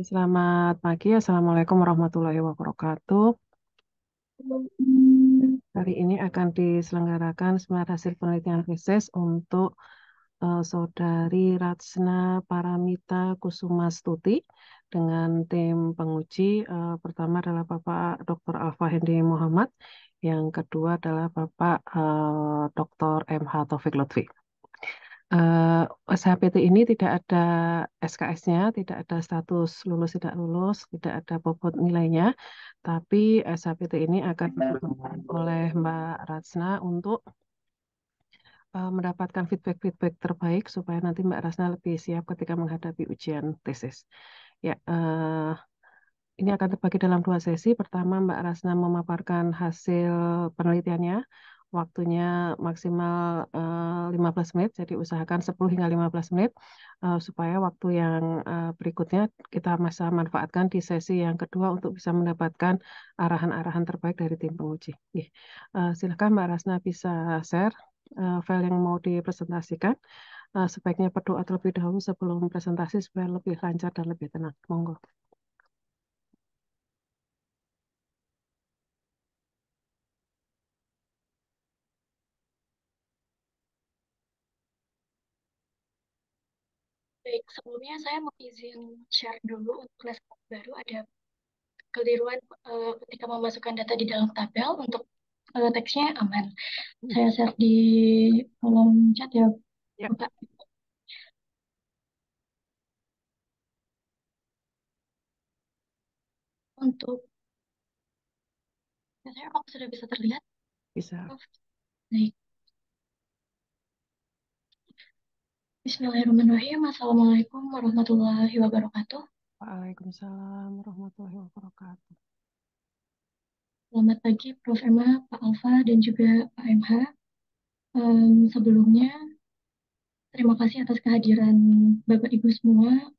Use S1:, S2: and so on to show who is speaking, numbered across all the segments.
S1: Selamat pagi, Assalamualaikum warahmatullahi wabarakatuh. Hari ini akan diselenggarakan seminar hasil penelitian tesis untuk Saudari Ratsna Paramita Kusumastuti dengan tim penguji. Pertama adalah Bapak Dr. Alfa Hendi Muhammad, yang kedua adalah Bapak Dr. MH Taufik Lutfi. SHPT ini tidak ada SKS-nya, tidak ada status lulus tidak lulus, tidak ada bobot nilainya, tapi SHPT ini akan digunakan oleh Mbak Ratsna untuk mendapatkan feedback-feedback terbaik supaya nanti Mbak Ratsna lebih siap ketika menghadapi ujian tesis. Ya, ini akan terbagi dalam dua sesi. Pertama, Mbak Rasna memaparkan hasil penelitiannya. Waktunya maksimal 15 menit, jadi usahakan 10 hingga 15 menit supaya waktu yang berikutnya kita bisa manfaatkan di sesi yang kedua untuk bisa mendapatkan arahan-arahan terbaik dari tim penguji. Silakan Mbak Rasna bisa share file yang mau dipresentasikan. Sebaiknya berdoa terlebih dahulu sebelum presentasi supaya lebih lancar dan lebih tenang. Monggo.
S2: Baik, sebelumnya saya mau izin share dulu untuk kelas baru ada kekeliruan ketika memasukkan data di dalam tabel untuk teksnya aman. Saya share di kolom chat ya,
S1: Ya.
S2: Bapak. Untuk saya apakah sudah bisa terlihat?
S1: Bisa.
S2: Oh, baik. Bismillahirrahmanirrahim. Assalamualaikum warahmatullahi wabarakatuh.
S1: Waalaikumsalam warahmatullahi wabarakatuh.
S2: Selamat pagi, Prof. Emma, Pak Alfa, dan juga Pak MH. Sebelumnya, terima kasih atas kehadiran Bapak Ibu semua,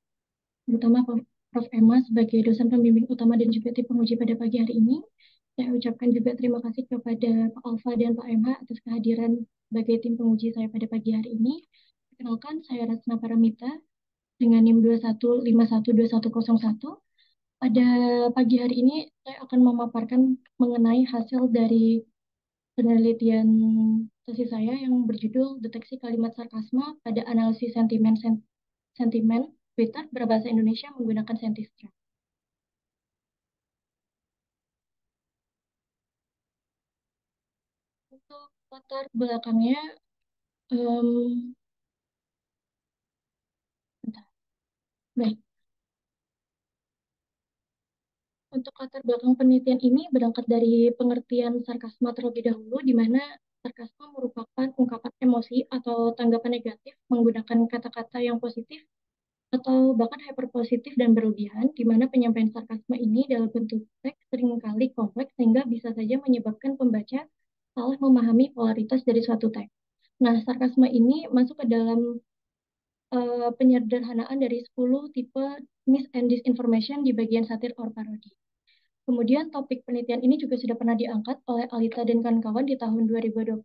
S2: terutama Prof. Emma sebagai dosen pembimbing utama dan juga tim penguji pada pagi hari ini. Saya ucapkan juga terima kasih kepada Pak Alfa dan Pak MH atas kehadiran sebagai tim penguji saya pada pagi hari ini. Perkenalkan, saya Ratsna Paramita dengan NIM 215121101. Pada pagi hari ini, saya akan memaparkan mengenai hasil dari penelitian tesis saya yang berjudul Deteksi Kalimat Sarkasma pada Analisis Sentimen Twitter berbahasa Indonesia menggunakan Sentistra. Untuk latar belakangnya, em, bentar. Baik. Untuk latar belakang penelitian ini berangkat dari pengertian sarkasma terlebih dahulu, di mana sarkasma merupakan ungkapan emosi atau tanggapan negatif menggunakan kata-kata yang positif atau bahkan hyperpositif dan berlebihan, di mana penyampaian sarkasme ini dalam bentuk teks seringkali kompleks sehingga bisa saja menyebabkan pembaca salah memahami polaritas dari suatu teks. Nah, sarkasme ini masuk ke dalam penyederhanaan dari 10 tipe mis and disinformation di bagian satir or parodi. Kemudian topik penelitian ini juga sudah pernah diangkat oleh Alita dan kawan-kawan di tahun 2020,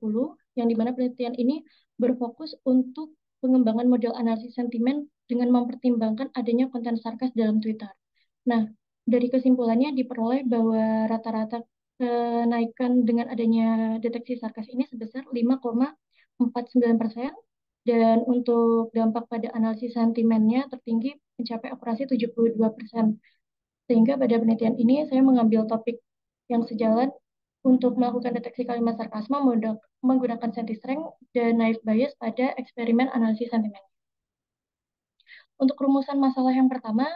S2: yang dimana penelitian ini berfokus untuk pengembangan model analisis sentimen dengan mempertimbangkan adanya konten sarkas dalam Twitter. Nah, dari kesimpulannya diperoleh bahwa rata-rata kenaikan dengan adanya deteksi sarkas ini sebesar 5,49%, dan untuk dampak pada analisis sentimennya tertinggi mencapai akurasi 72%. Sehingga pada penelitian ini saya mengambil topik yang sejalan untuk melakukan deteksi kalimat sarkasma menggunakan sentistreng dan naive Bayes pada eksperimen analisis sentimen. Untuk rumusan masalah yang pertama,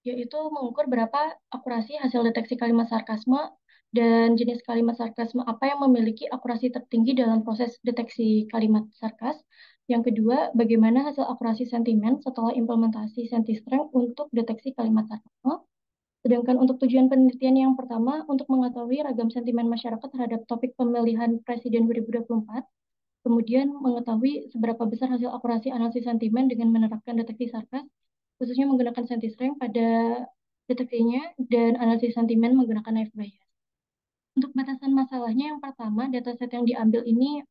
S2: yaitu mengukur berapa akurasi hasil deteksi kalimat sarkasme dan jenis kalimat sarkasme apa yang memiliki akurasi tertinggi dalam proses deteksi kalimat sarkas. Yang kedua, bagaimana hasil akurasi sentimen setelah implementasi sentistreng untuk deteksi kalimat sarkasme. Sedangkan untuk tujuan penelitian yang pertama, untuk mengetahui ragam sentimen masyarakat terhadap topik pemilihan Presiden 2024, kemudian mengetahui seberapa besar hasil akurasi analisis sentimen dengan menerapkan deteksi sarkas, khususnya menggunakan sentistreng pada deteksinya, dan analisis sentimen menggunakan naive Bayes. Untuk batasan masalahnya, yang pertama, dataset yang diambil ini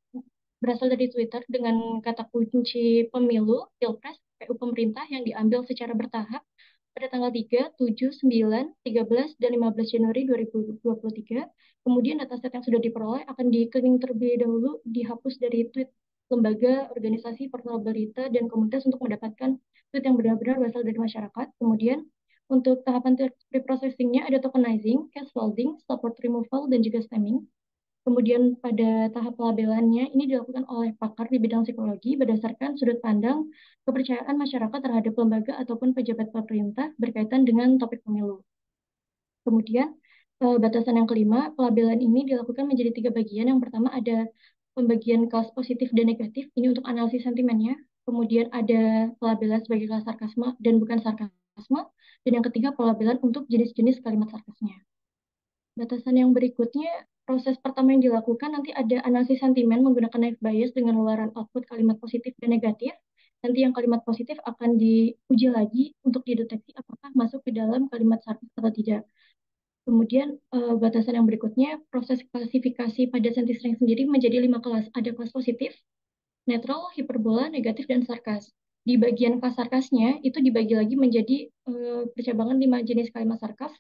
S2: berasal dari Twitter dengan kata kunci pemilu, pilpres, PU pemerintah yang diambil secara bertahap pada tanggal 3, 7, 9, 13, dan 15 Januari 2023. Kemudian dataset yang sudah diperoleh akan di-cleaning terlebih dahulu, dihapus dari tweet lembaga, organisasi, portal berita, dan komunitas untuk mendapatkan tweet yang benar-benar berasal dari masyarakat. Kemudian untuk tahapan pre-processingnya ada tokenizing, cache folding, support removal, dan juga stemming. Kemudian pada tahap pelabelannya ini dilakukan oleh pakar di bidang psikologi berdasarkan sudut pandang kepercayaan masyarakat terhadap lembaga ataupun pejabat pemerintah berkaitan dengan topik pemilu. Kemudian batasan yang kelima, pelabelan ini dilakukan menjadi 3 bagian. Yang pertama ada pembagian kelas positif dan negatif, ini untuk analisis sentimennya. Kemudian ada pelabelan sebagai kelas sarkasme dan bukan sarkasme. Dan yang ketiga, pelabelan untuk jenis-jenis kalimat sarkasnya. Batasan yang berikutnya, proses pertama yang dilakukan nanti ada analisis sentimen menggunakan naive Bayes dengan luaran output kalimat positif dan negatif. Nanti yang kalimat positif akan diuji lagi untuk dideteksi apakah masuk ke dalam kalimat sarkas atau tidak. Kemudian batasan yang berikutnya, proses klasifikasi pada sentistring sendiri menjadi 5 kelas. Ada kelas positif, netral, hiperbola, negatif, dan sarkas. Di bagian kelas sarkasnya itu dibagi lagi menjadi percabangan 5 jenis kalimat sarkas.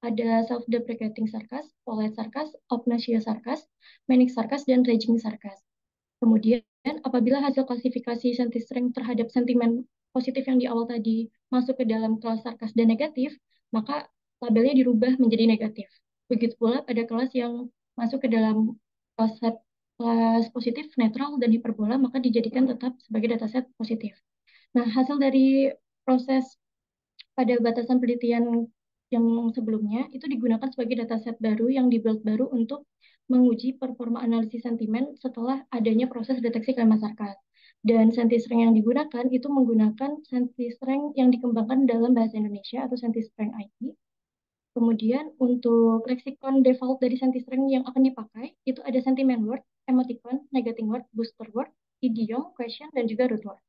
S2: Ada self-deprecating sarkas, polite sarkas, obnoxious sarkas, manic sarkas, dan raging sarkas. Kemudian apabila hasil klasifikasi sentistring terhadap sentimen positif yang di awal tadi masuk ke dalam kelas sarkas dan negatif, maka labelnya dirubah menjadi negatif. Begitu pula pada kelas yang masuk ke dalam kelas, kelas positif, netral, dan hiperbola, maka dijadikan tetap sebagai dataset positif. Nah, hasil dari proses pada batasan penelitian yang sebelumnya itu digunakan sebagai dataset baru yang dibuild baru untuk menguji performa analisis sentimen setelah adanya proses deteksi kalimat sarkas. Dan sentistring yang digunakan itu menggunakan sentistring yang dikembangkan dalam bahasa Indonesia atau sentistring IT. Kemudian untuk leksikon default dari sentistring yang akan dipakai itu ada sentiment word, emoticon, negating word, booster word, idiom, question, dan juga root word.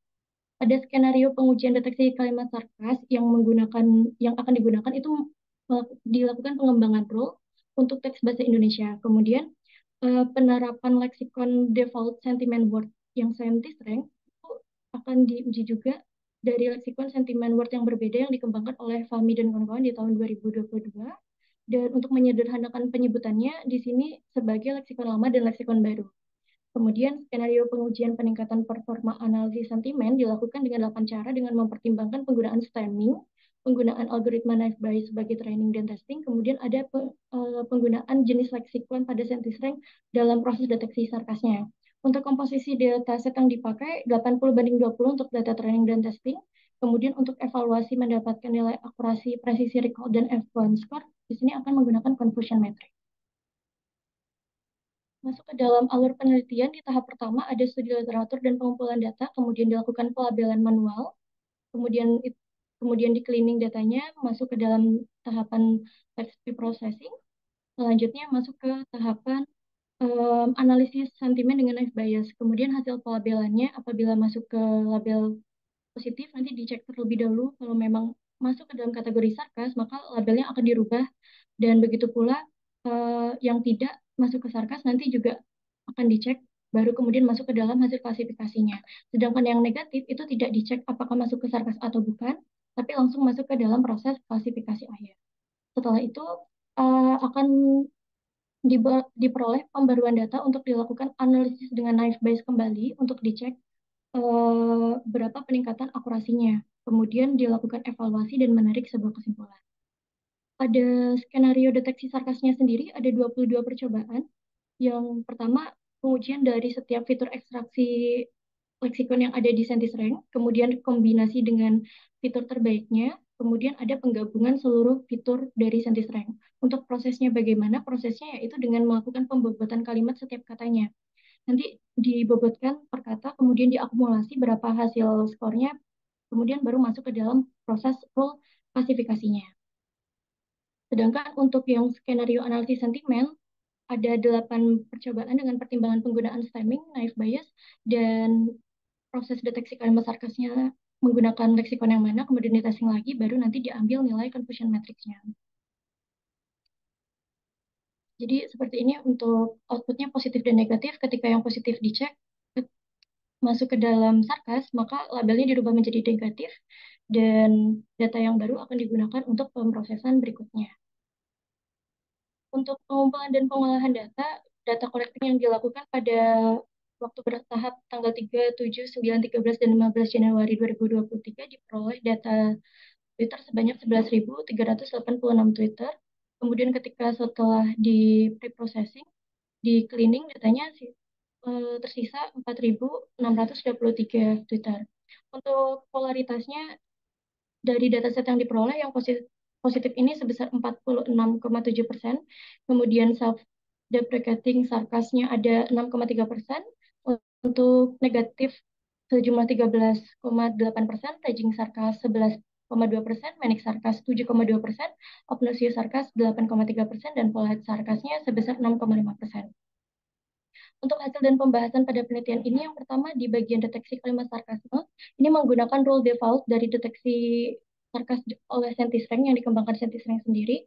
S2: Ada skenario pengujian deteksi kalimat sarkas yang akan digunakan itu dilakukan pengembangan rule untuk teks bahasa Indonesia. Kemudian penerapan leksikon default sentiment word yang scientist rank itu akan diuji juga dari leksikon sentiment word yang berbeda yang dikembangkan oleh Fahmi dan kawan-kawan di tahun 2022. Dan untuk menyederhanakan penyebutannya di sini sebagai leksikon lama dan leksikon baru. Kemudian skenario pengujian peningkatan performa analisis sentimen dilakukan dengan 8 cara dengan mempertimbangkan penggunaan stemming, penggunaan algoritma naive Bayes sebagai training dan testing, kemudian ada penggunaan jenis leksikon pada sentistring dalam proses deteksi sarkasnya. Untuk komposisi dataset yang dipakai 80:20 untuk data training dan testing, kemudian untuk evaluasi mendapatkan nilai akurasi, presisi recall, dan F1 score, di sini akan menggunakan confusion metric. Masuk ke dalam alur penelitian, di tahap pertama ada studi literatur dan pengumpulan data, kemudian dilakukan pelabelan manual, kemudian di cleaning datanya, masuk ke dalam tahapan text preprocessing, selanjutnya masuk ke tahapan analisis sentimen dengan naive Bayes. Kemudian hasil pelabelannya apabila masuk ke label positif, nanti dicek terlebih dahulu kalau memang masuk ke dalam kategori sarkas, maka labelnya akan dirubah. Dan begitu pula yang tidak masuk ke sarkas nanti juga akan dicek, baru kemudian masuk ke dalam hasil klasifikasinya. Sedangkan yang negatif itu tidak dicek apakah masuk ke sarkas atau bukan, tapi langsung masuk ke dalam proses klasifikasi akhir. Setelah itu akan diperoleh pembaruan data untuk dilakukan analisis dengan naive Bayes kembali untuk dicek berapa peningkatan akurasinya. Kemudian dilakukan evaluasi dan menarik sebuah kesimpulan. Pada skenario deteksi sarkasnya sendiri ada 22 percobaan. Yang pertama, pengujian dari setiap fitur ekstraksi leksikon yang ada di sentistring, kemudian kombinasi dengan fitur terbaiknya, kemudian ada penggabungan seluruh fitur dari sentistring. Untuk prosesnya bagaimana? Prosesnya yaitu dengan melakukan pembobotan kalimat setiap katanya. Nanti dibobotkan per kata, kemudian diakumulasi berapa hasil skornya, kemudian baru masuk ke dalam proses full klasifikasinya. Sedangkan untuk yang skenario analisis sentimen, ada 8 percobaan dengan pertimbangan penggunaan stemming, naive Bayes, dan proses deteksi kalimat sarkasnya menggunakan leksikon yang mana, kemudian ditesting lagi, baru nanti diambil nilai confusion matrix-nya. Jadi seperti ini untuk outputnya positif dan negatif. Ketika yang positif dicek, masuk ke dalam sarkas, maka labelnya dirubah menjadi negatif. dan data yang baru akan digunakan untuk pemrosesan berikutnya. Untuk pengumpulan dan pengolahan data, data collecting yang dilakukan pada waktu bertahap tanggal 3, 7, 9, 13, dan 15 Januari 2023 diperoleh data Twitter sebanyak 11.386 Twitter. Kemudian ketika setelah di pre-processing, di cleaning datanya tersisa 4.623 Twitter. Untuk polaritasnya dari dataset yang diperoleh yang positif ini sebesar 46,7%, kemudian self-deprecating sarkasnya ada 6,3%, untuk negatif sejumlah 13,8%, raging sarkas 11,2%, manic sarkas 7,2%, obnoxious sarkas 8,3%, dan polite sarkasnya sebesar 6,5%. Untuk hasil dan pembahasan pada penelitian ini, yang pertama di bagian deteksi kalimat sarkasme, ini menggunakan rule default dari deteksi sarkas oleh Sentisrank yang dikembangkan Sentisrank sendiri.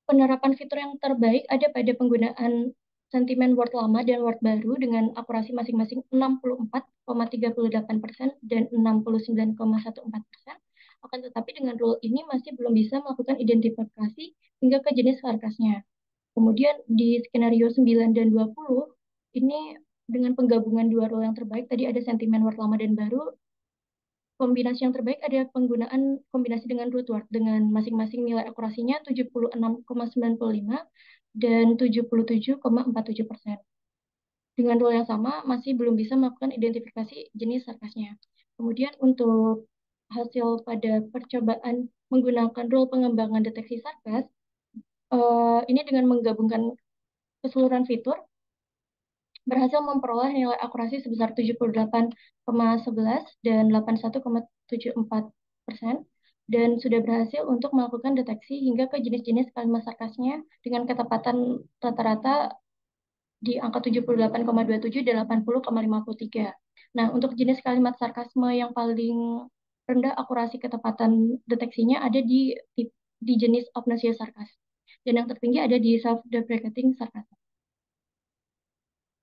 S2: Penerapan fitur yang terbaik ada pada penggunaan sentimen word lama dan word baru dengan akurasi masing-masing 64,38% dan 69,14%. Akan tetapi dengan rule ini masih belum bisa melakukan identifikasi hingga ke jenis sarkasnya. Kemudian di skenario 9 dan 20, ini dengan penggabungan dua role yang terbaik, tadi ada sentimen word lama dan baru, kombinasi yang terbaik ada penggunaan kombinasi dengan root word dengan masing-masing nilai akurasinya 76,95 dan 77,47%. Dengan role yang sama, masih belum bisa melakukan identifikasi jenis sarkasnya. Kemudian untuk hasil pada percobaan menggunakan role pengembangan deteksi sarkas, ini dengan menggabungkan keseluruhan fitur, berhasil memperoleh nilai akurasi sebesar 78,11 dan 81,74%, dan sudah berhasil untuk melakukan deteksi hingga ke jenis-jenis kalimat sarkasnya dengan ketepatan rata-rata di angka 78,27 dan 80,53. Nah, untuk jenis kalimat sarkasme yang paling rendah akurasi ketepatan deteksinya ada di jenis obnoxious sarkas, dan yang tertinggi ada di self-deprecating sarkas.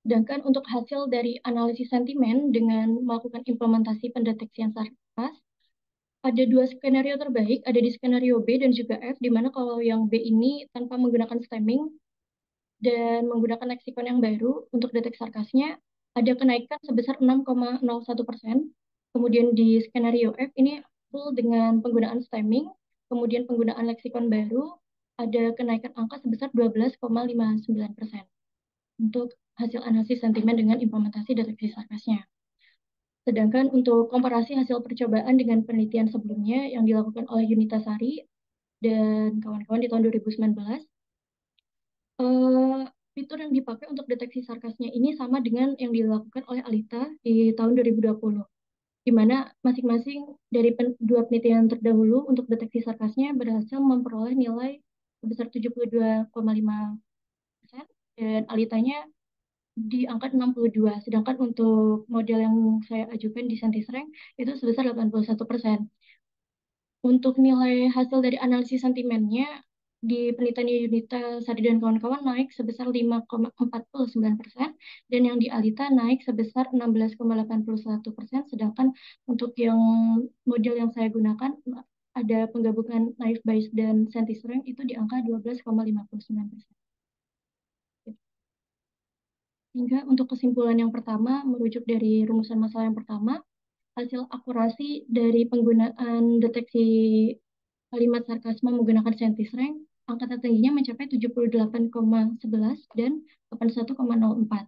S2: Sedangkan untuk hasil dari analisis sentimen dengan melakukan implementasi pendeteksian sarkas, ada dua skenario terbaik, ada di skenario B dan juga F, di mana kalau yang B ini tanpa menggunakan stemming dan menggunakan leksikon yang baru untuk deteksi sarkasnya, ada kenaikan sebesar 6,01%. Kemudian di skenario F ini full dengan penggunaan stemming, kemudian penggunaan leksikon baru, ada kenaikan angka sebesar 12,59% untuk hasil analisis sentimen dengan implementasi deteksi sarkasnya. Sedangkan untuk komparasi hasil percobaan dengan penelitian sebelumnya yang dilakukan oleh Yunita Sari dan kawan-kawan di tahun 2019, fitur yang dipakai untuk deteksi sarkasnya ini sama dengan yang dilakukan oleh Alita di tahun 2020, di mana masing-masing dari dua penelitian terdahulu untuk deteksi sarkasnya berhasil memperoleh nilai sebesar 72,5%, dan Alitanya di angka 62, sedangkan untuk model yang saya ajukan di Sentisrank itu sebesar 81%. Untuk nilai hasil dari analisis sentimennya, di penelitian Yunita Sari dan kawan-kawan naik sebesar 5,49%, dan yang di Alita naik sebesar 16,81%, sedangkan untuk yang model yang saya gunakan ada penggabungan naive Bayes dan Sentisrank itu di angka 12,59%. Hingga untuk kesimpulan yang pertama, merujuk dari rumusan masalah yang pertama, hasil akurasi dari penggunaan deteksi kalimat sarkasme menggunakan Sentisrank, angka tertingginya mencapai 78,11 dan 81,04.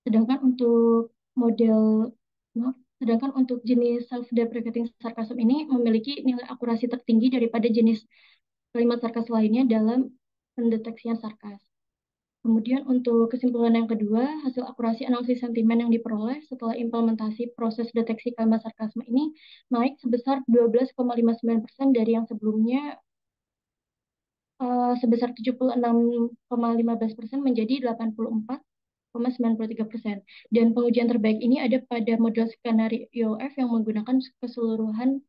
S2: Sedangkan untuk model, maaf, sedangkan untuk jenis self-deprecating sarcasm ini memiliki nilai akurasi tertinggi daripada jenis kalimat sarkas lainnya dalam pendeteksian sarkas. Kemudian untuk kesimpulan yang kedua, hasil akurasi analisis sentimen yang diperoleh setelah implementasi proses deteksi kalimat sarkasme ini naik sebesar 12,59% dari yang sebelumnya sebesar 76,15% menjadi 84,93%. Dan pengujian terbaik ini ada pada model skenario F yang menggunakan keseluruhan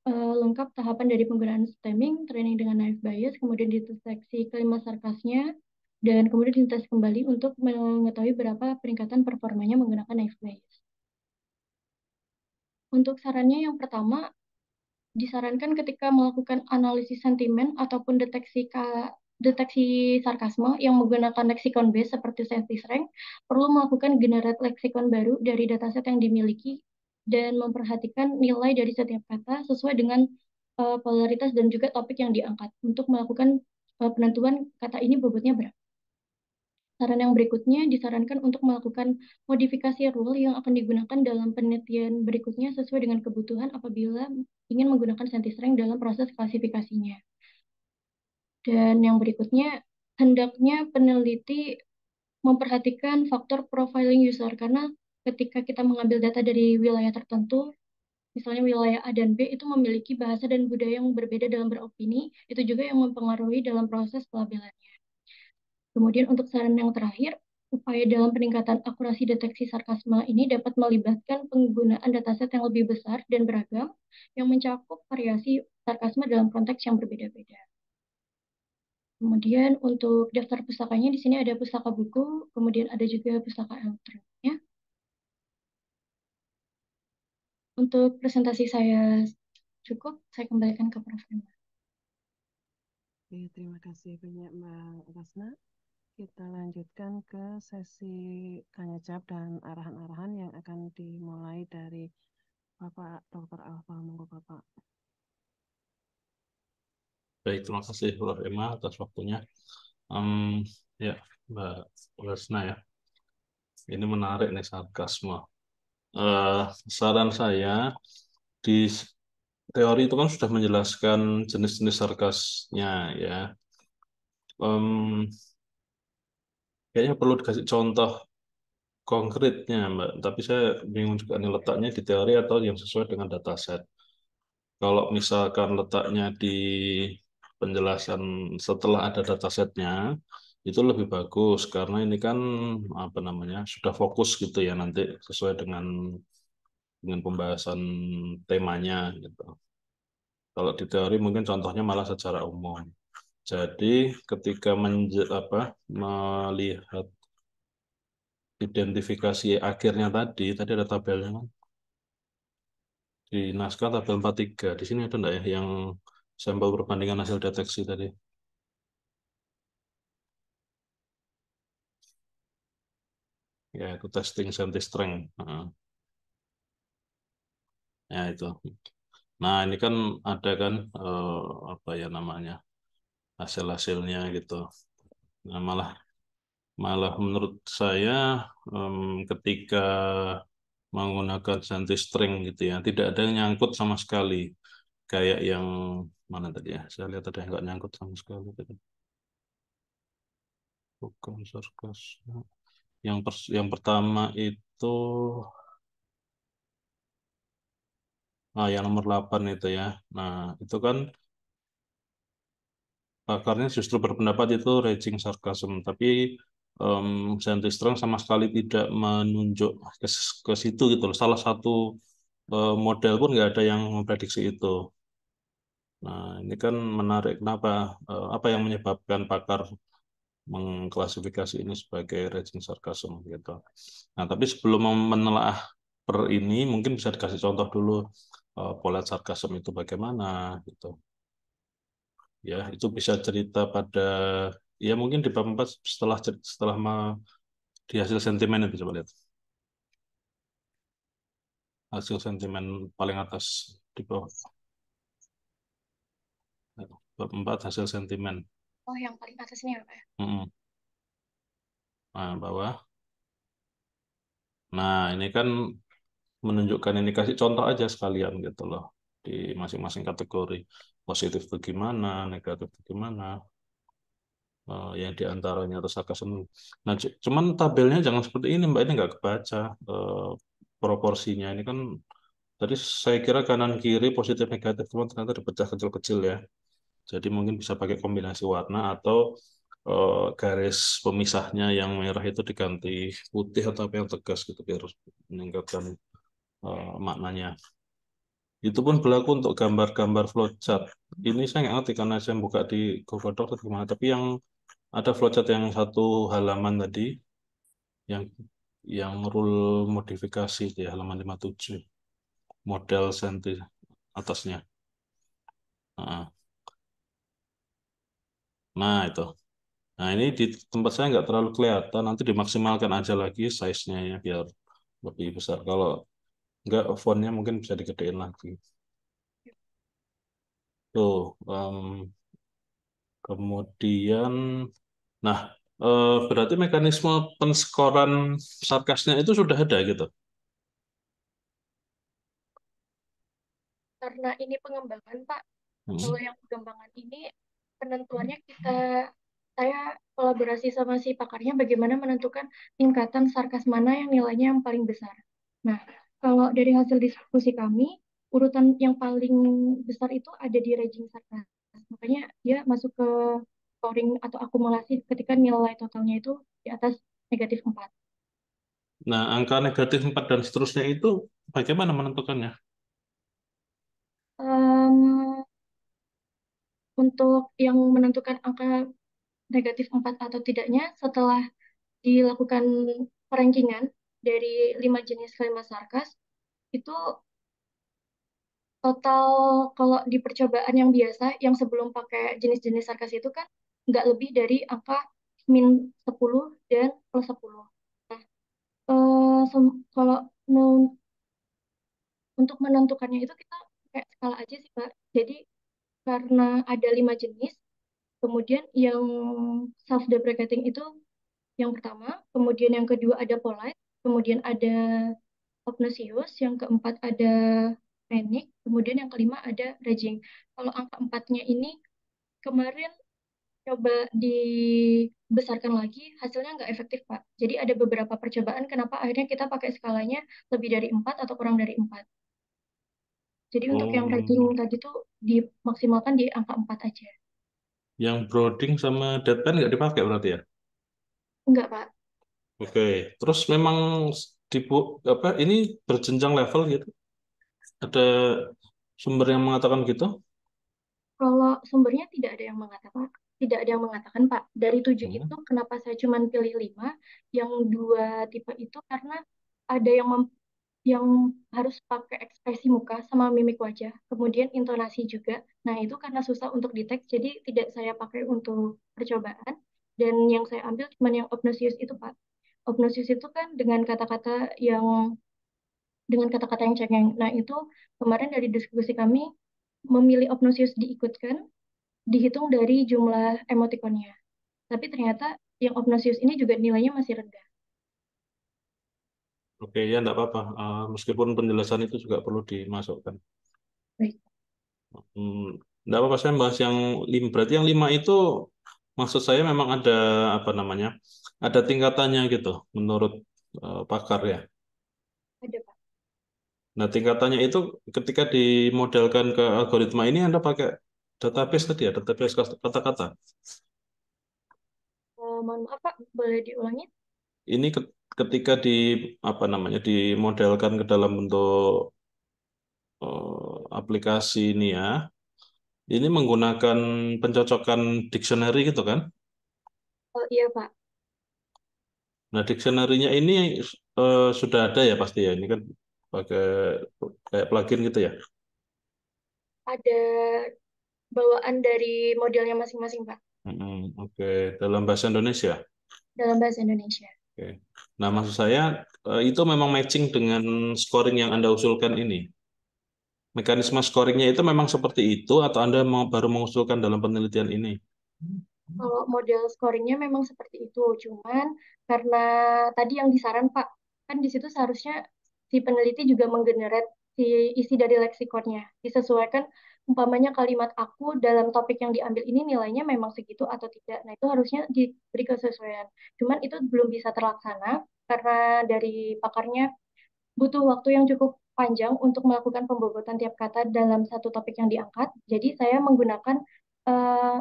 S2: lengkap tahapan dari penggunaan stemming, training dengan naive Bayes, kemudian deteksi kalimat sarkasnya, dan kemudian dites kembali untuk mengetahui berapa peningkatan performanya menggunakan naive Bayes. Untuk sarannya yang pertama, disarankan ketika melakukan analisis sentimen ataupun deteksi sarkasme yang menggunakan leksikon base seperti SentiSrank, perlu melakukan generate leksikon baru dari dataset yang dimiliki dan memperhatikan nilai dari setiap kata sesuai dengan polaritas dan juga topik yang diangkat untuk melakukan penentuan kata ini bobotnya berapa. Saran yang berikutnya disarankan untuk melakukan modifikasi rule yang akan digunakan dalam penelitian berikutnya sesuai dengan kebutuhan apabila ingin menggunakan SentiSrank dalam proses klasifikasinya. Dan yang berikutnya, hendaknya peneliti memperhatikan faktor profiling user karena ketika kita mengambil data dari wilayah tertentu, misalnya wilayah A dan B itu memiliki bahasa dan budaya yang berbeda dalam beropini, itu juga yang mempengaruhi dalam proses pelabelannya. Kemudian untuk saran yang terakhir, upaya dalam peningkatan akurasi deteksi sarkasme ini dapat melibatkan penggunaan dataset yang lebih besar dan beragam yang mencakup variasi sarkasme dalam konteks yang berbeda-beda. Kemudian untuk daftar pustakanya di sini ada pustaka buku, kemudian ada juga pustaka elektroniknya. Untuk presentasi saya cukup, saya kembalikan ke Prof. Emma.
S1: Oke, terima kasih banyak Mbak Rasna. Kita lanjutkan ke sesi tanya jawab dan arahan-arahan yang akan dimulai dari Bapak Dr. Alfa. Monggo Bapak.
S3: Baik, terima kasih Prof. Emma atas waktunya. Ya, Mbak Lesna ya. Ini menarik nih sarkasme. Saran saya di teori itu kan sudah menjelaskan jenis-jenis sarkasnya ya. Kayaknya perlu dikasih contoh konkretnya, Mbak. Tapi saya bingung juga nih letaknya di teori atau yang sesuai dengan dataset. Kalau misalkan letaknya di penjelasan setelah ada datasetnya, itu lebih bagus karena ini kan apa namanya sudah fokus gitu ya nanti sesuai dengan pembahasan temanya gitu. Kalau di teori mungkin contohnya malah secara umum. Jadi ketika melihat identifikasi akhirnya tadi ada tabelnya kan? Di naskah tabel 43. Di sini ada enggak ya yang sampel perbandingan hasil deteksi tadi? Ya, itu testing SentiStrength. Ya, itu. Nah, ini kan ada kan apa ya namanya hasil-hasilnya gitu. Nah, malah malah menurut saya ketika menggunakan SentiStrength gitu ya, tidak ada yang nyangkut sama sekali. Kayak yang mana tadi ya? Saya lihat ada yang nggak nyangkut sama sekali tadi. Bukan sarkas. Yang pertama itu yang nomor 8 itu ya. Nah, itu kan pakarnya justru berpendapat itu raging sarcasm, tapi Strong sama sekali tidak menunjuk ke situ gitu loh. Salah satu model pun nggak ada yang memprediksi itu. Nah, ini kan menarik. Kenapa? Apa yang menyebabkan pakar mengklasifikasi ini sebagai raging sarcasm gitu. Nah, tapi sebelum menelaah per ini, mungkin bisa dikasih contoh dulu pola sarcasm itu bagaimana gitu. Ya, itu bisa cerita pada ya mungkin di bab 4 setelah di hasil sentimen itu coba lihat. Hasil sentimen paling atas di bawah. Bab 4 hasil sentimen.
S2: Oh, yang paling atas ini apa ya?
S3: Nah, bawah. Nah, ini kan menunjukkan ini kasih contoh aja sekalian gitu loh di masing-masing kategori. Positif bagaimana, negatif bagaimana. Yang diantaranya atau sarkasm. Nah, cuman tabelnya jangan seperti ini, Mbak. Ini nggak kebaca proporsinya. Ini kan tadi saya kira kanan kiri positif negatif, cuman ternyata dipecah kecil-kecil ya. Jadi mungkin bisa pakai kombinasi warna atau garis pemisahnya yang merah itu diganti putih atau apa yang tegas gitu biar meningkatkan maknanya. Itu pun berlaku untuk gambar-gambar flowchart. Ini saya nggak ngerti karena saya buka di Google Docs atau gimana. Tapi yang ada flowchart yang satu halaman tadi, yang rule modifikasi di halaman 57, model senti atasnya. Ah, nah, itu. Nah, ini di tempat saya nggak terlalu kelihatan. Nanti dimaksimalkan aja lagi size-nya ya, biar lebih besar. Kalau nggak, fontnya mungkin bisa digedein lagi. Tuh, kemudian, nah, berarti mekanisme penskoran sarkasnya itu sudah ada gitu.
S2: Karena ini pengembangan, Pak. Kalau
S3: Hmm.
S2: yang pengembangan ini penentuannya saya kolaborasi sama si pakarnya bagaimana menentukan tingkatan sarkas mana yang nilainya yang paling besar. Nah, kalau dari hasil diskusi kami, urutan yang paling besar itu ada di raging sarkas. Makanya dia masuk ke scoring atau akumulasi ketika nilai totalnya itu di atas -4.
S3: Nah, angka negatif 4 dan seterusnya itu bagaimana menentukannya?
S2: Em, untuk yang menentukan angka -4 atau tidaknya setelah dilakukan perankingan dari 5 jenis kalimat sarkas itu total kalau di percobaan yang biasa yang sebelum pakai jenis-jenis sarkas itu kan nggak lebih dari angka -10 dan +10. Nah, kalau untuk menentukannya itu kita kayak skala aja sih Pak. Jadi karena ada 5 jenis, kemudian yang self-deprecating itu yang pertama, kemudian yang kedua ada polite, kemudian ada Obnoxious, yang keempat ada Panic, kemudian yang kelima ada Raging. Kalau angka empatnya ini kemarin coba dibesarkan lagi, hasilnya nggak efektif, Pak. Jadi ada beberapa percobaan kenapa akhirnya kita pakai skalanya lebih dari 4 atau kurang dari 4. Jadi untuk yang
S3: Oh,
S2: raging tadi tuh dimaksimalkan di angka 4 aja.
S3: yang brooding sama deadpan nggak dipakai berarti ya?
S2: Enggak, Pak.
S3: Oke, terus memang di apa ini berjenjang level gitu? Ada sumber yang mengatakan gitu?
S2: Kalau sumbernya tidak ada yang mengatakan Pak. Dari 7
S3: Hmm.
S2: itu kenapa saya cuma pilih 5? Yang 2 tipe itu karena ada yang harus pakai ekspresi muka sama mimik wajah, kemudian intonasi juga. Nah, itu karena susah untuk detect, jadi tidak saya pakai untuk percobaan. Dan yang saya ambil cuma yang obnoxious itu, Pak. Obnoxious itu kan dengan kata-kata yang cengeng. Nah, itu kemarin dari diskusi kami memilih obnoxious diikutkan dihitung dari jumlah emotikonnya. Tapi ternyata yang obnoxious ini juga nilainya masih rendah.
S3: Oke, ya enggak apa-apa. Meskipun penjelasan itu juga perlu dimasukkan.
S2: Baik.
S3: Enggak apa-apa, saya bahas yang 5. Berarti yang 5 itu maksud saya memang ada apa namanya? Ada tingkatannya gitu menurut pakar ya.
S2: Ada, Pak.
S3: Nah, tingkatannya itu ketika dimodelkan ke algoritma ini Anda pakai database tadi ya, database kata-kata.
S2: Mohon maaf, Pak, boleh diulangi?
S3: Ini ketika di apa namanya dimodelkan ke dalam bentuk aplikasi ini ya. Ini menggunakan pencocokan dictionary gitu kan?
S2: Oh iya, Pak.
S3: Nah, dictionary-nya ini sudah ada ya pasti ya. Ini kan pakai kayak plugin gitu ya.
S2: Ada bawaan dari modelnya masing-masing, Pak,
S3: Oke, dalam bahasa Indonesia.
S2: dalam bahasa Indonesia.
S3: Oke. Nah, maksud saya itu memang matching dengan scoring yang Anda usulkan ini. Mekanisme scoringnya itu memang seperti itu atau Anda baru mengusulkan dalam penelitian ini?
S2: Kalau model scoringnya memang seperti itu, cuman karena tadi yang disaran Pak, kan di situ seharusnya si peneliti juga menggenerate si isi dari leksikonnya, disesuaikan umpamanya kalimat aku dalam topik yang diambil ini nilainya memang segitu atau tidak. Nah, itu harusnya diberi kesesuaian. Cuman itu belum bisa terlaksana karena dari pakarnya butuh waktu yang cukup panjang untuk melakukan pembobotan tiap kata dalam satu topik yang diangkat. Jadi saya menggunakan eh,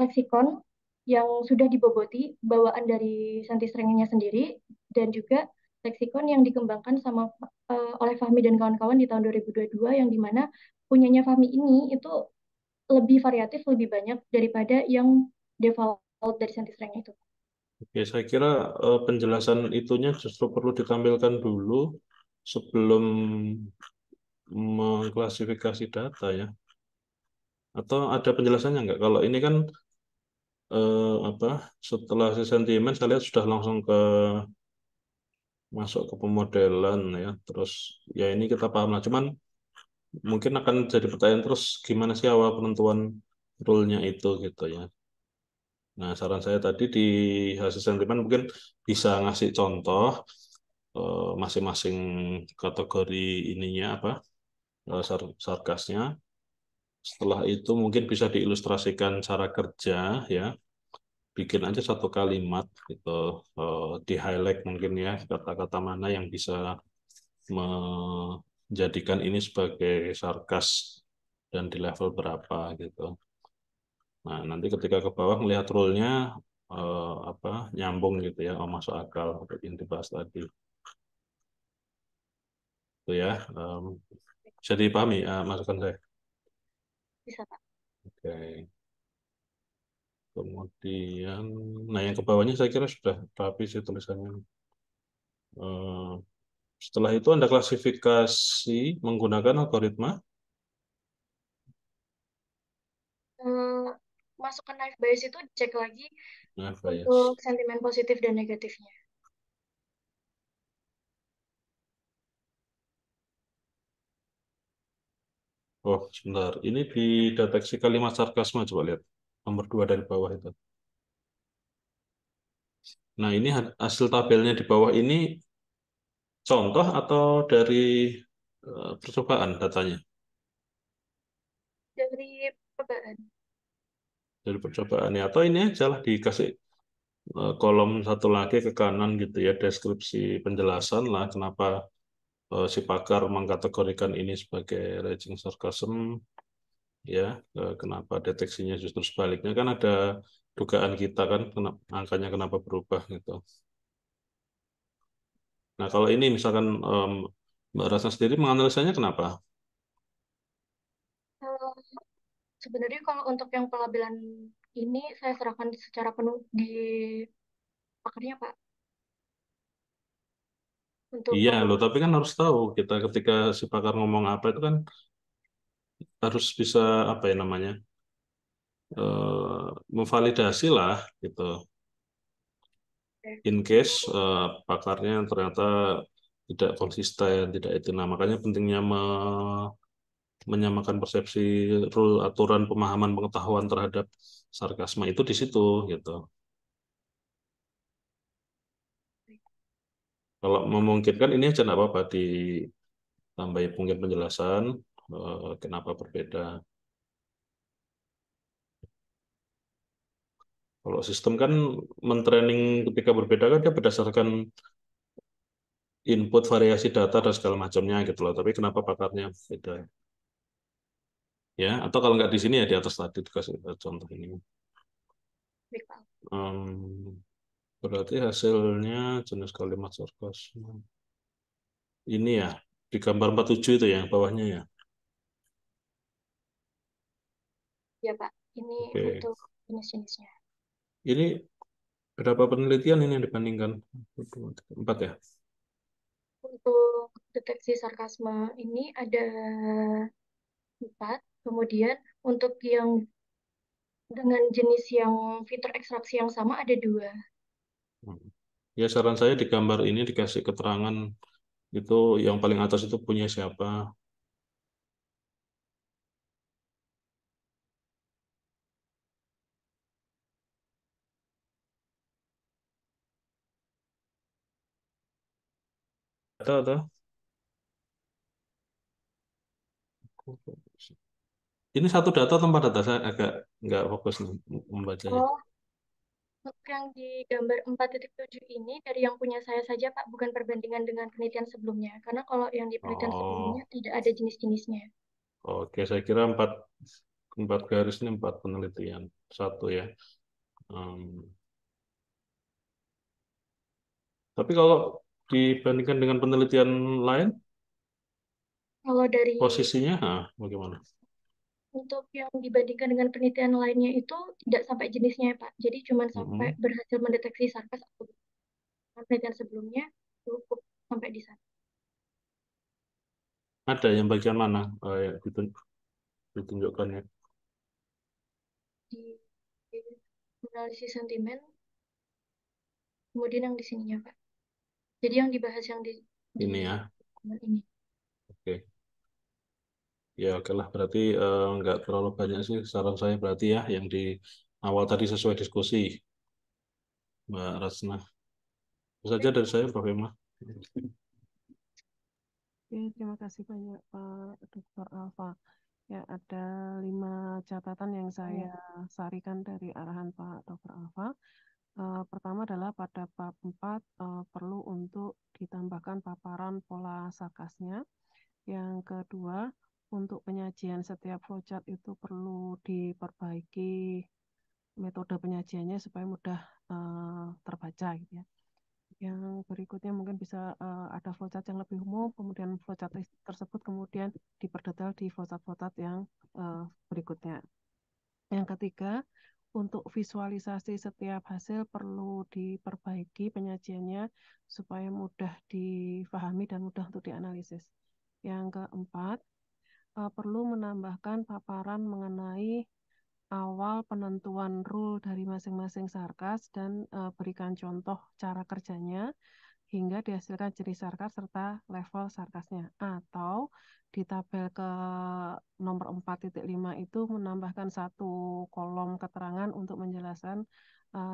S2: leksikon yang sudah diboboti bawaan dari Santi Srengenge sendiri dan juga leksikon yang dikembangkan oleh Fahmi dan kawan-kawan di tahun 2022 yang dimana punyanya Fahmi ini itu lebih variatif, lebih banyak daripada yang default dari Santi Srengenge itu.
S3: Oke, saya kira penjelasan itunya justru perlu ditampilkan dulu sebelum mengklasifikasi data ya. Atau ada penjelasannya nggak? Kalau ini kan apa? Setelah si sentimen saya lihat sudah langsung ke masuk ke pemodelan ya. Terus ya ini kita paham lah. Cuman mungkin akan jadi pertanyaan terus gimana sih awal penentuan rule-nya itu gitu ya. Nah, saran saya tadi di hasil sentimen mungkin bisa ngasih contoh masing-masing kategori ininya apa sarkasnya. Setelah itu mungkin bisa diilustrasikan cara kerja ya. Bikin aja satu kalimat gitu di highlight mungkin ya kata-kata mana yang bisa menjadikan ini sebagai sarkas dan di level berapa gitu. Nah, nanti ketika ke bawah melihat rule-nya apa nyambung gitu ya, oh masuk akal yang dibahas tadi. Itu ya, bisa dipahami masukan saya.
S2: Bisa, Pak.
S3: Oke. Kemudian, nah yang ke bawahnya saya kira sudah rapi sih tulisannya. Eh, Setelah itu Anda klasifikasi menggunakan algoritma.
S2: Eh, Masukkan knife bias itu dicek lagi
S3: Nah,
S2: untuk
S3: bias.
S2: sentimen positif dan negatifnya.
S3: Oh, sebentar. Ini di deteksi kalimat sarkasme, coba lihat. Nomor 2 dari bawah itu. Nah, ini hasil tabelnya di bawah ini contoh atau dari percobaan datanya?
S2: Dari percobaan.
S3: Dari percobaan ya. Atau ini aja lah dikasih kolom satu lagi ke kanan gitu ya, deskripsi penjelasan lah kenapa si pakar mengkategorikan ini sebagai raging sarcasm ya, kenapa deteksinya justru sebaliknya kan ada dugaan kita kan angkanya kenapa berubah gitu. Nah, kalau ini misalkan Mbak Rasna sendiri menganalisanya kenapa?
S2: Eh, Sebenarnya kalau untuk yang pelabelan ini saya serahkan secara penuh di pakarnya, Pak, untuk
S3: Iya loh,
S2: membuat.
S3: tapi kan harus tahu kita ketika si pakar ngomong apa itu kan harus bisa apa ya namanya memvalidasi lah gitu. In case pakarnya ternyata tidak konsisten, tidak itu. Nah, makanya pentingnya menyamakan persepsi rule aturan pemahaman pengetahuan terhadap sarkasme itu di situ gitu. Kalau memungkinkan ini aja nggak apa-apa ditambahin mungkin penjelasan kenapa berbeda. Kalau sistem kan mentraining ketika berbeda kan dia berdasarkan input variasi data dan segala macamnya gitu loh. Tapi kenapa pakarnya beda? Ya, atau kalau nggak di sini ya di atas tadi dikasih contoh ini.
S2: Baik, Pak.
S3: Em, Berarti hasilnya jenis kalimat sarkas. Ini ya, di gambar 47 itu ya, bawahnya ya.
S2: Ya, Pak. Ini
S3: Oke.
S2: untuk jenis-jenisnya.
S3: Ini berapa penelitian ini yang dibandingkan? Empat ya?
S2: Untuk deteksi sarkasme ini ada 4. Kemudian untuk yang dengan jenis yang fitur ekstraksi yang sama ada 2.
S3: Hmm. Ya, saran saya di gambar ini dikasih keterangan itu yang paling atas itu punya siapa. Ada. Ini satu data atau empat data? Saya agak nggak fokus nih membacanya.
S2: Oh, untuk yang di gambar 4.7 ini dari yang punya saya saja, Pak, bukan perbandingan dengan penelitian sebelumnya. Karena kalau yang di penelitian sebelumnya
S3: Oh,
S2: tidak ada jenis-jenisnya.
S3: oke. Saya kira empat, empat garis ini empat penelitian. Satu ya. Hmm. Tapi kalau dibandingkan dengan penelitian lain,
S2: Kalau dari
S3: posisinya bagaimana?
S2: untuk yang dibandingkan dengan penelitian lainnya itu tidak sampai jenisnya, Pak. Jadi cuma sampai
S3: Mm-mm.
S2: berhasil mendeteksi sarkas atau bukan. Penelitian sebelumnya cukup sampai di sana.
S3: Ada yang bagian mana yang ditunjukkannya?
S2: di analisis sentimen, kemudian yang di sininya, Pak. Jadi yang dibahas yang di
S3: Ini ya.
S2: ini.
S3: Oke. Ya, oke lah. Berarti nggak terlalu banyak sih saran saya berarti ya yang di awal tadi sesuai diskusi, Mbak Rasna. Itu saja dari saya, Prof. Emma.
S1: Oke, terima kasih banyak Pak Dr. Alfa. Ya, ada 5 catatan yang saya sarikan dari arahan Pak Dr. Alfa. Pertama adalah pada bab 4 perlu untuk ditambahkan paparan pola sarkasnya. Yang kedua, untuk penyajian setiap flowchart itu perlu diperbaiki metode penyajiannya supaya mudah terbaca gitu ya. Yang berikutnya mungkin bisa ada flowchart yang lebih umum, kemudian flowchart tersebut kemudian diperdetail di flowchart-flowchart yang berikutnya. Yang ketiga, untuk visualisasi setiap hasil perlu diperbaiki penyajiannya supaya mudah difahami dan mudah untuk dianalisis. Yang keempat, perlu menambahkan paparan mengenai awal penentuan rule dari masing-masing sarkas dan berikan contoh cara kerjanya hingga dihasilkan jenis sarkas serta level sarkasnya. Atau di tabel ke nomor 4.5 itu menambahkan 1 kolom keterangan untuk menjelaskan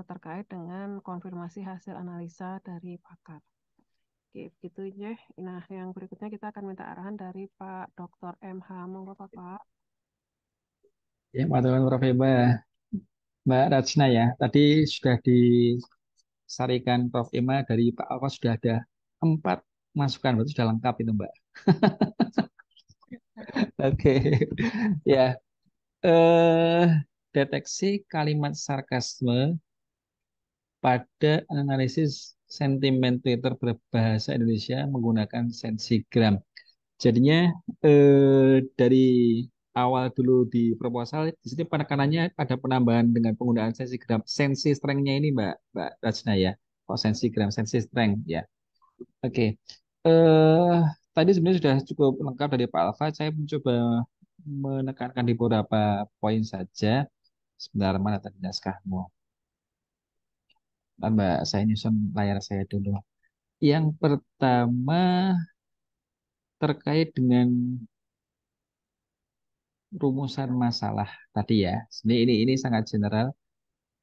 S1: terkait dengan konfirmasi hasil analisa dari pakar. Oke, begitu ya. Nah, yang berikutnya kita akan minta arahan dari Pak Dr. MH. Monggo, Pak.
S4: Ya, teman-teman Prof. Eba, Mbak Rajna ya. Tadi sudah disarikan Prof. Ema dari Pak Alfa sudah ada 4 masukan, berarti sudah lengkap itu Mbak. Oke, ya. Eh, Deteksi kalimat sarkasme pada analisis sentimen Twitter berbahasa Indonesia menggunakan sensigram. Jadinya dari awal dulu di proposal di sini penekanannya ada penambahan dengan penggunaan sensigram, sensi strength-nya ini Mbak Rajna ya. Oh sensigram, sensi strength ya. Oke. Eh Tadi sebenarnya sudah cukup lengkap dari Pak Alfa. Saya mencoba menekankan di beberapa poin saja. Sebentar mana tadi naskahmu? Mbak, saya nyusun layar saya dulu. Yang pertama terkait dengan rumusan masalah tadi ya. Ini sangat general.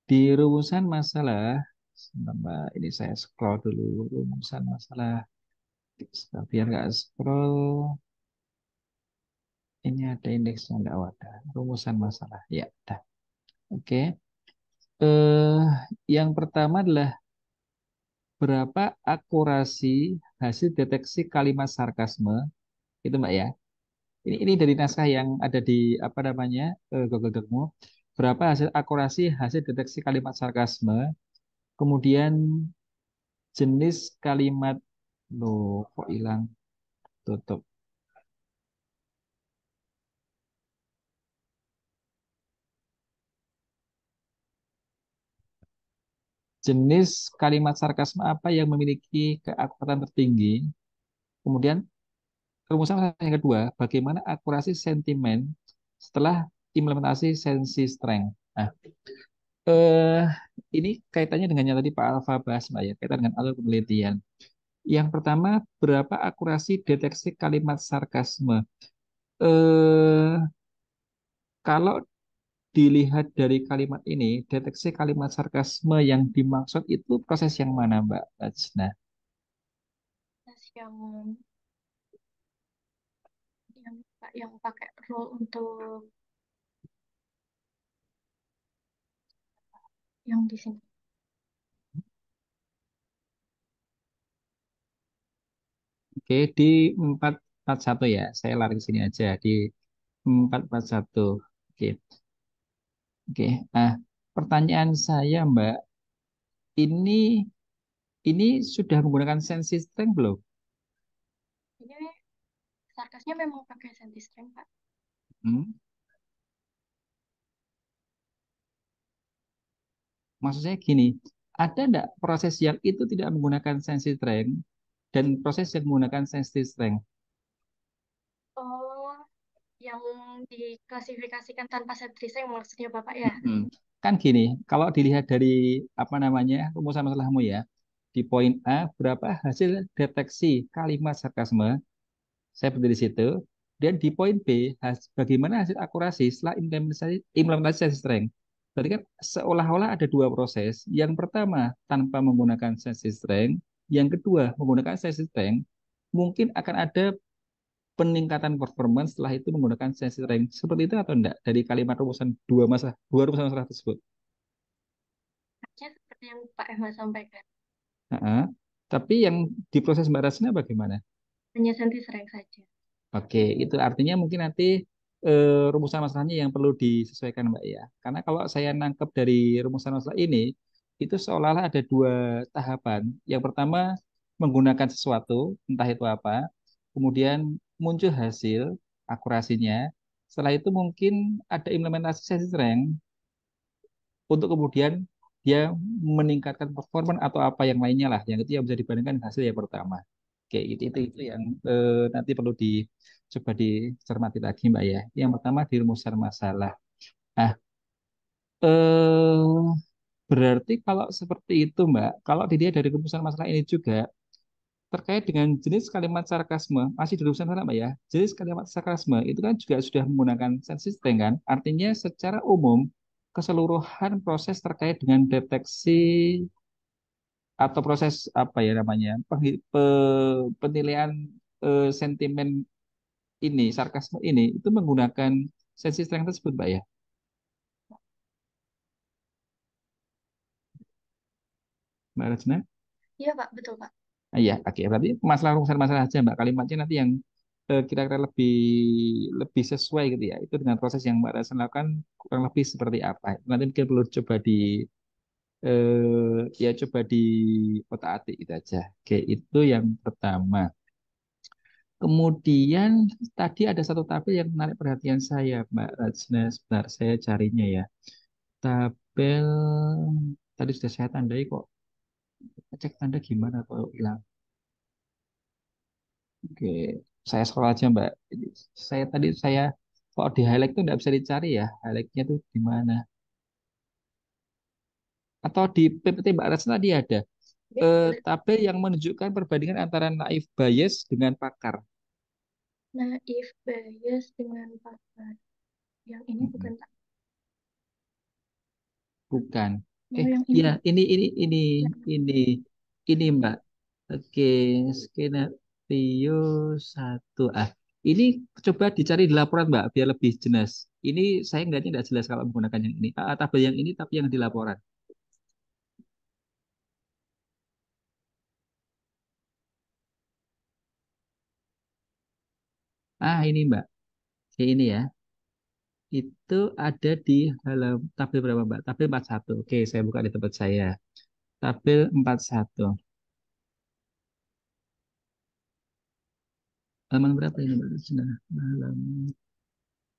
S4: Di rumusan masalah, sebentar, ini saya scroll dulu rumusan masalah. Biar nggak scroll, ini ada indeksnya nggak ada. Rumusan masalah, ya, dah. Oke. Eh, yang pertama adalah berapa akurasi hasil deteksi kalimat sarkasme, itu Mbak ya. Ini dari naskah yang ada di apa namanya Google Doc-mu. Berapa akurasi hasil deteksi kalimat sarkasme, kemudian jenis kalimat loh kok hilang tutup jenis kalimat sarkasme apa yang memiliki keakuratan tertinggi, kemudian rumusan yang kedua bagaimana akurasi sentimen setelah implementasi sensi strength. Nah, eh, ini kaitannya dengan yang tadi Pak Alfa bahas Mbak ya, kaitan dengan alur penelitian. Yang pertama, berapa akurasi deteksi kalimat sarkasme? Eh, Kalau dilihat dari kalimat ini, deteksi kalimat sarkasme yang dimaksud itu proses yang mana, Mbak Rajna?
S2: Tes yang pakai rule untuk yang di sini.
S4: Oke, di 441 ya. Saya lari ke sini aja di 441. Oke. Oke. Nah, pertanyaan saya, Mbak, ini ini sudah menggunakan sensi strength belum?
S2: Ini sarkasnya memang pakai sensi strength, Pak.
S4: Hmm? Maksud saya gini, ada enggak proses yang itu tidak menggunakan sensi strength dan proses yang menggunakan sensi strength?
S2: Oh, yang diklasifikasikan tanpa setriseng maksudnya Bapak ya?
S4: Kan gini, kalau dilihat dari apa namanya rumusan masalahmu ya, di poin A berapa hasil deteksi kalimat sarkasme, saya berhenti di situ. Dan di poin B, bagaimana hasil akurasi setelah implementasi sensi strength. Berarti kan seolah-olah ada dua proses. Yang pertama tanpa menggunakan sensi strength, yang kedua menggunakan sensi strength, mungkin akan ada peningkatan performance setelah itu menggunakan sensi strength. Seperti itu atau enggak? Dari kalimat rumusan dua rumusan masalah tersebut.
S2: Harusnya seperti yang Pak Emma sampaikan,
S4: Heeh. Tapi yang di proses Mbak Rasna bagaimana?
S2: hanya sentisreng saja.
S4: Oke, itu artinya mungkin nanti rumusan masalahnya yang perlu disesuaikan Mbak ya. Karena kalau saya nangkep dari rumusan masalah ini, itu seolah-olah ada dua tahapan. Yang pertama menggunakan sesuatu, entah itu apa, kemudian muncul hasil akurasinya. Setelah itu mungkin ada implementasi sesi strength untuk kemudian dia meningkatkan performa atau apa yang lainnya lah. Yang itu yang bisa dibandingkan dengan hasil yang pertama. Oke, itu yang nanti perlu coba dicermati lagi Mbak ya. Yang pertama di rumusan masalah. Nah, eh, berarti kalau seperti itu Mbak, kalau dilihat dari rumusan masalah ini juga terkait dengan jenis kalimat sarkasme, masih di rumusan masalah Mbak ya. Jenis kalimat sarkasme itu kan juga sudah menggunakan sensisting kan. Artinya secara umum keseluruhan proses terkait dengan deteksi atau proses apa ya namanya penilaian sentimen ini, sarkasme ini, itu menggunakan sensi strength tersebut, Mbak ya? Mbak Rajna?
S2: Iya Pak, betul Pak.
S4: Ah, iya, oke. Berarti masalah rumusan masalah aja, Mbak. Kalimatnya nanti yang kira-kira lebih lebih sesuai gitu ya. Itu dengan proses yang Mbak Rajna lakukan kurang lebih seperti apa. Nanti mungkin perlu coba ya coba di otak-atik gitu aja. Oke, itu yang pertama. Kemudian tadi ada satu tabel yang menarik perhatian saya, Mbak Rajna. Sebentar, saya carinya ya. Tabel tadi sudah saya tandai kok. Cek tanda gimana kalau hilang. Oke, saya scroll aja Mbak. Saya kok di highlight tuh nggak bisa dicari ya. Highlightnya tuh di mana? Atau di PPT Mbak Rajna tadi ada
S2: Oke, boleh.
S4: tabel yang menunjukkan perbandingan antara naif bias dengan pakar.
S2: Naif bias dengan pakar. Yang ini
S4: Mm-mm.
S2: bukan Pak.
S4: Bukan.
S2: Oh, yang ini.
S4: Ya
S2: Ya.
S4: ini ini Mbak. Oke, skenario satu. Ah, ini coba dicari di laporan Mbak, biar lebih jelas. Ini saya ngeliatnya tidak jelas kalau menggunakan yang ini. Tabel yang ini tapi yang di laporan. Ini Mbak. Ini ya. Itu ada di tabel berapa Mbak? Tabel 41. Oke, saya buka di tempat saya. Tabel 41. Halaman berapa ini Mbak? Halaman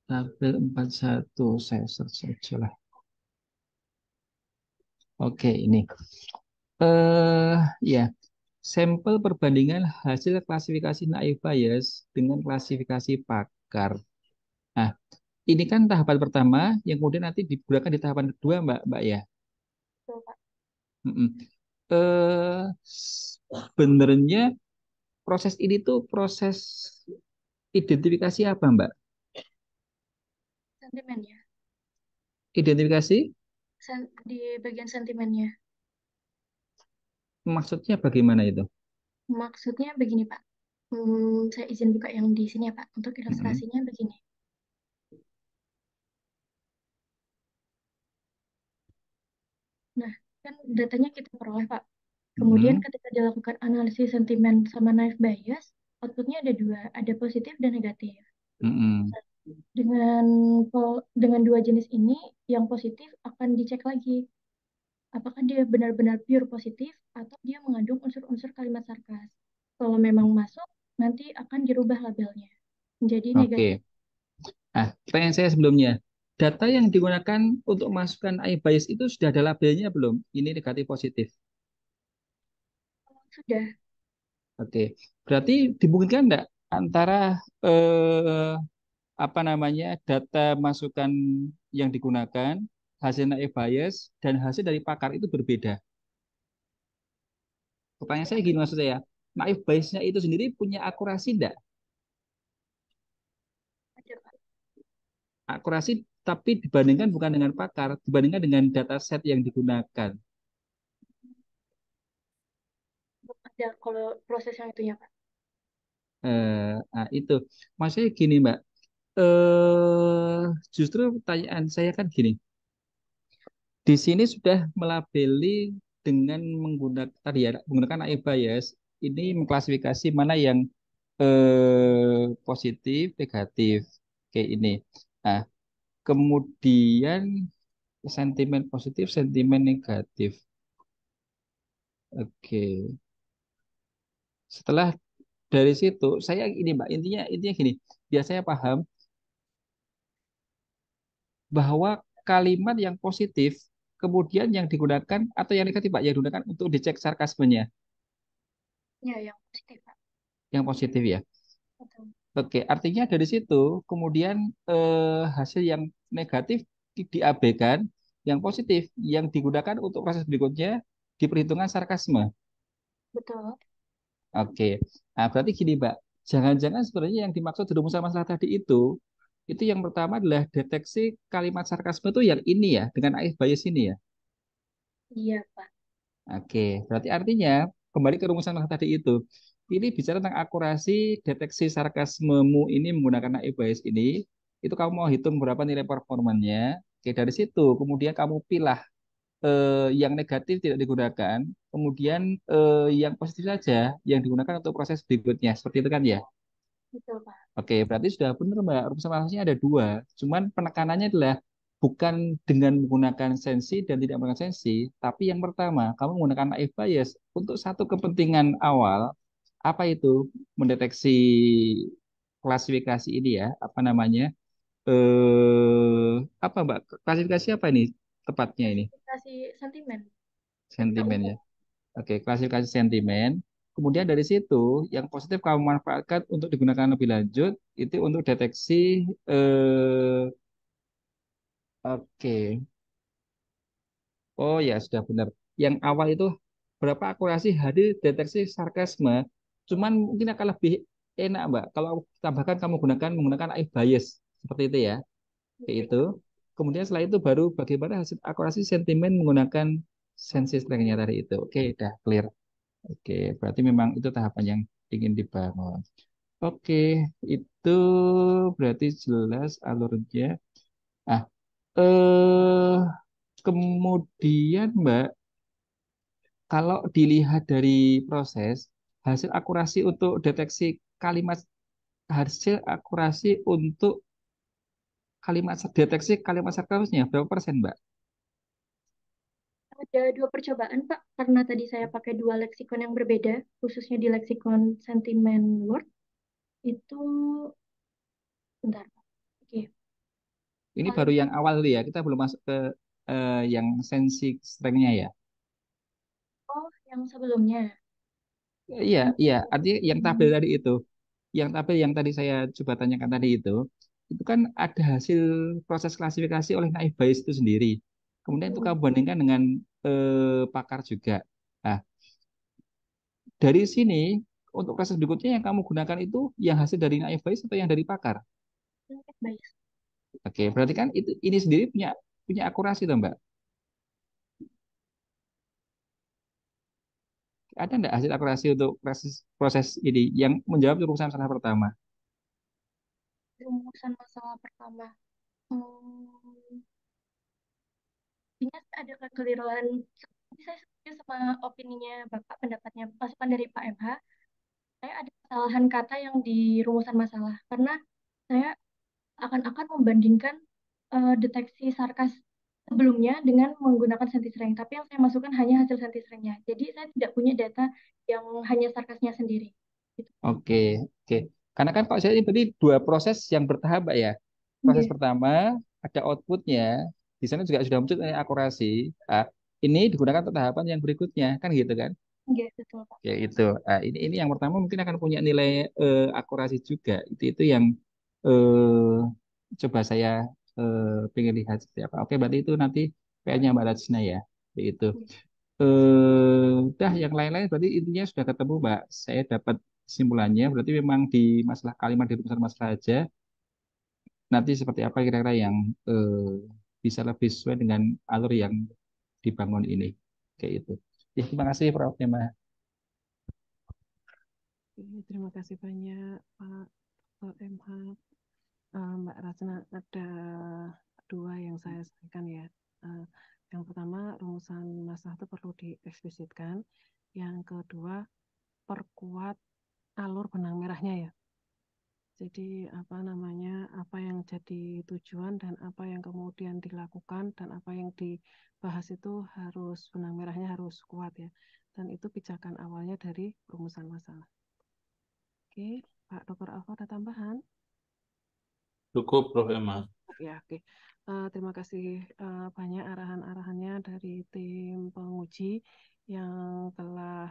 S4: tabel 41. Saya search aja lah. Oke, ini. Ya, sampel perbandingan hasil klasifikasi naif bias dengan klasifikasi pakar. Nah, ini kan tahapan pertama yang kemudian nanti digunakan di tahapan kedua, Mbak ya.
S2: Betul Pak.
S4: Mm-mm. Eh, Sebenarnya proses ini tuh proses identifikasi apa, Mbak?
S2: Sentimennya.
S4: Identifikasi
S2: Di bagian sentimennya.
S4: maksudnya bagaimana itu?
S2: Maksudnya begini Pak. Saya izin buka yang di sini ya Pak. Untuk
S4: Mm-mm.
S2: ilustrasinya begini. Nah, kan datanya kita peroleh Pak. Kemudian
S4: Mm-mm.
S2: ketika dilakukan analisis sentimen sama naif bias, outputnya ada dua, ada positif dan negatif.
S4: Mm-mm.
S2: Dengan dengan dua jenis ini, yang positif akan dicek lagi apakah dia benar-benar pure positif atau dia mengandung unsur-unsur kalimat sarkas. Kalau memang masuk, nanti akan dirubah labelnya menjadi negatif.
S4: Oke. Nah, pertanyaan saya sebelumnya, data yang digunakan untuk masukkan iBias itu sudah ada labelnya belum? Ini negatif positif.
S2: Sudah,
S4: Oke, berarti dimungkinkan enggak antara eh, apa namanya data masukan yang digunakan, hasil naik bias dan hasil dari pakar itu berbeda. Pertanyaan saya gini maksud saya, naif biasnya itu sendiri punya akurasi enggak?
S2: Ada, Pak.
S4: Akurasi tapi dibandingkan bukan dengan pakar, dibandingkan dengan data set yang digunakan.
S2: Ada kalau proses yang itunya, Pak.
S4: Itu maksudnya gini Mbak, justru pertanyaan saya kan gini, di sini sudah melabeli dengan menggunakan tadi ya, menggunakan AI bias, ini mengklasifikasi mana yang positif, negatif, kayak ini. Nah, kemudian sentimen positif, sentimen negatif. Oke. Setelah dari situ, saya ini Mbak, intinya gini, biar saya paham bahwa kalimat yang positif kemudian yang digunakan atau yang negatif Pak, yang digunakan untuk dicek sarkasmenya,
S2: Ya, yang positif, Pak.
S4: yang positif ya.
S2: Betul.
S4: Oke, artinya dari situ kemudian hasil yang negatif diabaikan, yang positif yang digunakan untuk proses berikutnya di perhitungan sarkasme.
S2: Betul.
S4: Oke, nah berarti gini Mbak, jangan-jangan sebenarnya yang dimaksud di rumusan masalah tadi itu yang pertama adalah deteksi kalimat sarkasme itu yang ini ya, dengan AI bias ini ya.
S2: Iya, Pak.
S4: Oke, berarti artinya kembali ke rumusan masalah tadi itu, ini bicara tentang akurasi deteksi sarkasmemu ini menggunakan AI bias ini, itu kamu mau hitung berapa nilai performanya. Oke, dari situ kemudian kamu pilih yang negatif tidak digunakan, kemudian yang positif saja yang digunakan untuk proses berikutnya. Seperti itu kan ya?
S2: Betul, Pak.
S4: Oke, berarti sudah benar Mbak. Rumus masalahnya ada dua. Cuman penekanannya adalah bukan dengan menggunakan sensi dan tidak menggunakan sensi, tapi yang pertama, kamu menggunakan naive bias untuk satu kepentingan awal, apa itu? Mendeteksi klasifikasi ini ya, apa namanya? Apa Mbak? Klasifikasi apa ini tepatnya ini?
S2: Klasifikasi sentimen. Data
S4: Sentimen
S2: umum.
S4: ya. Oke, klasifikasi sentimen. Kemudian dari situ, yang positif kamu manfaatkan untuk digunakan lebih lanjut, itu untuk deteksi, oke, oh ya sudah benar. Yang awal itu berapa akurasi hadir deteksi sarkasme, cuman mungkin akan lebih enak, Mbak, kalau tambahkan kamu menggunakan AI bias, seperti itu ya, kayak
S2: Oke.
S4: itu. Kemudian setelah itu baru bagaimana hasil akurasi sentimen menggunakan sensi strength-nya tadi itu. Oke, udah clear. Oke, berarti memang itu tahapan yang ingin dibangun. Oke, itu berarti jelas alurnya. Ah, eh, kemudian Mbak, kalau dilihat dari proses, hasil akurasi untuk deteksi kalimat, hasil akurasi untuk deteksi kalimat sarkasmusnya berapa persen, Mbak?
S2: Ada dua percobaan, Pak. Karena tadi saya pakai dua leksikon yang berbeda, khususnya di leksikon sentimen word, itu, bentar, Pak. Oke.
S4: Ini baru
S2: Paling,
S4: yang awal dulu ya, kita belum masuk ke yang sensi strength-nya ya.
S2: oh, yang sebelumnya.
S4: Iya,
S2: Yang
S4: iya. Artinya yang tabel
S2: sebelumnya.
S4: tadi itu, yang tabel yang tadi saya coba tanyakan tadi itu kan ada hasil proses klasifikasi oleh naif Bayes itu sendiri. Kemudian itu kamu bandingkan dengan pakar juga. Nah, dari sini untuk proses berikutnya yang kamu gunakan itu yang hasil dari naif Bayes atau yang dari pakar?
S2: Baik.
S4: Oke, berarti kan itu ini sendiri punya punya akurasi toh, Mbak. Ada enggak hasil akurasi untuk proses proses ini yang menjawab rumusan masalah pertama?
S2: Rumusan masalah pertama. Hmm, Intinya ada kekeliruan. Ini saya setuju sama opininya Bapak, pendapatnya, masukan dari Pak MH. Saya ada kesalahan kata yang di rumusan masalah. Karena saya akan membandingkan deteksi sarkas sebelumnya dengan menggunakan sentisreng. Tapi yang saya masukkan hanya hasil sentisrengnya. Jadi saya tidak punya data yang hanya sarkasnya sendiri. Gitu.
S4: Oke, oke. Karena kan kalau saya ini berarti dua proses yang bertahap, Pak ya. Proses
S2: Iya,
S4: pertama ada outputnya, di sana juga sudah muncul akurasi. Ah, ini digunakan untuk tahapan yang berikutnya, kan gitu kan?
S2: iya, betul Pak.
S4: Ya itu. Ah, ini yang pertama mungkin akan punya nilai akurasi juga. Itu yang eh, coba saya pengen lihat seperti apa. Oke, berarti itu nanti PR-nya Mbak Rajna ya. Itu. Udah yang lain-lain berarti intinya sudah ketemu Mbak. Saya dapat kesimpulannya berarti memang di masalah kalimat di rumusan masalah aja nanti seperti apa kira-kira yang bisa lebih sesuai dengan alur yang dibangun ini. Kayak itu. Ya, terima kasih Prof. Emma.
S1: Terima kasih banyak Pak Dr. MH. Mbak Ratna, ada dua yang saya sampaikan ya. Eh, yang pertama, rumusan masalah itu perlu dieksplisitkan. Yang kedua, perkuat alur benang merahnya ya. Jadi apa namanya, apa yang jadi tujuan dan apa yang kemudian dilakukan dan apa yang dibahas itu harus benang merahnya harus kuat ya. Dan itu pijakan awalnya dari rumusan masalah. Oke, Pak Dr. Alfa ada tambahan?
S3: Cukup, Prof. Emma.
S1: Ya, oke. Terima kasih banyak arahan-arahannya dari tim penguji yang telah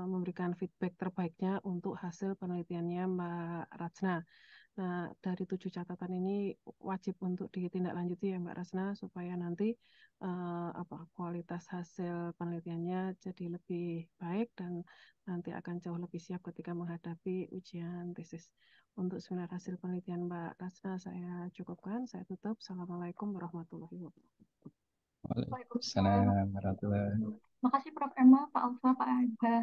S1: memberikan feedback terbaiknya untuk hasil penelitiannya Mbak Rajna. Nah, dari 7 catatan ini wajib untuk ditindaklanjuti ya Mbak Rasna supaya nanti kualitas hasil penelitiannya jadi lebih baik dan nanti akan jauh lebih siap ketika menghadapi ujian tesis. Untuk seminar hasil penelitian Mbak Rasna saya cukupkan, saya tutup. Assalamualaikum warahmatullahi wabarakatuh.
S2: Waalaikumsalam.
S4: Waalaikumsalam warahmatullahi.
S2: Makasih Prof. Emma, Pak Alfa, Pak Aga.